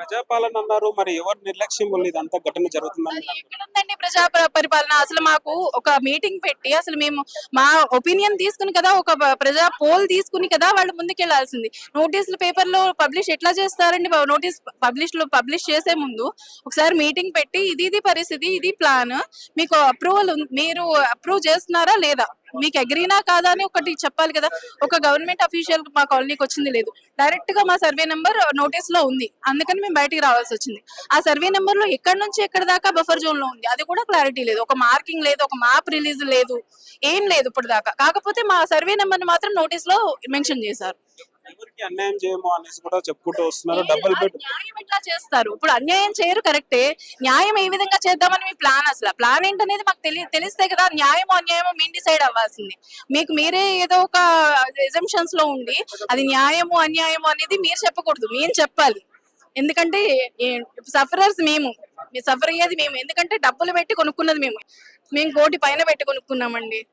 ప్రజాపాలన అన్నారు. మరి ఎవరి నిర్లక్ష్యం వల్ల ఇదంతా ఘటన జరుగుతుందని అది ఎక్కడుందండి పరిపాలన? అసలు మాకు ఒక మీటింగ్ పెట్టి అసలు మేము మా ఒపీనియన్ తీసుకుని కదా, ఒక ప్రజా పోల్ తీసుకుని కదా వాళ్ళు ముందుకెళ్లాల్సింది. నోటీసులు పేపర్‌లో పబ్లిష్ ఎట్లా చేస్తారండి? నోటీస్ పబ్లిష్ చేసే ముందు ఒకసారి మీటింగ్ పెట్టి ఇది పరిస్థితి, ఇది ప్లాన్, మీకు మీరు అప్రూవ్ చేస్తున్నారా లేదా? మీకు అగ్రీనా కాదా అని ఒకటి చెప్పాలి కదా. ఒక గవర్నమెంట్ అఫీషియల్ మా కాలనీకి వచ్చింది లేదు. డైరెక్ట్ గా మా సర్వే నెంబర్ నోటీస్ లో ఉంది, అందుకని మేము బయటికి రావాల్సి వచ్చింది. ఆ సర్వే నెంబర్ లో ఎక్కడి నుంచి ఎక్కడి దాకా బఫర్ జోన్ లో ఉంది, అది కూడా క్లారిటీ లేదు. ఒక మార్కింగ్ లేదు, ఒక మ్యాప్ రిలీజ్ లేదు, ఏం లేదు ఇప్పుడు దాకా. కాకపోతే మా సర్వే నెంబర్ ని మాత్రం నోటీస్ లో మెన్షన్ చేశారు. ఎవరికి అన్యాయం చేయమో అనేసి కూడా చెప్పుకుంటూ వస్తున్నారు. డబుల్ అది బెడ్ న్యాయం ఎట్లా చేస్తారు? ఇప్పుడు అన్యాయం చేయరు కరెక్టే, న్యాయం ఏ విధంగా చేద్దామని మీ ప్లాన్, అసలు ప్లాన్ ఏంటనేది మాకు తెలిస్తే కదా న్యాయమో అన్యాయమో మేము డిసైడ్ అవ్వాల్సింది. మీరే ఏదో ఒక ఎజంప్షన్స్ లో ఉండి అది న్యాయము అన్యాయము అనేది మీరు చెప్పకూడదు, మేము చెప్పాలి. ఎందుకంటే సఫరర్స్ మేము, సఫర్ అయ్యేది మేము. ఎందుకంటే డబ్బులు పెట్టి కొనుక్కున్నది మేము కోటి పైన పెట్టి కొనుక్కున్నామండి.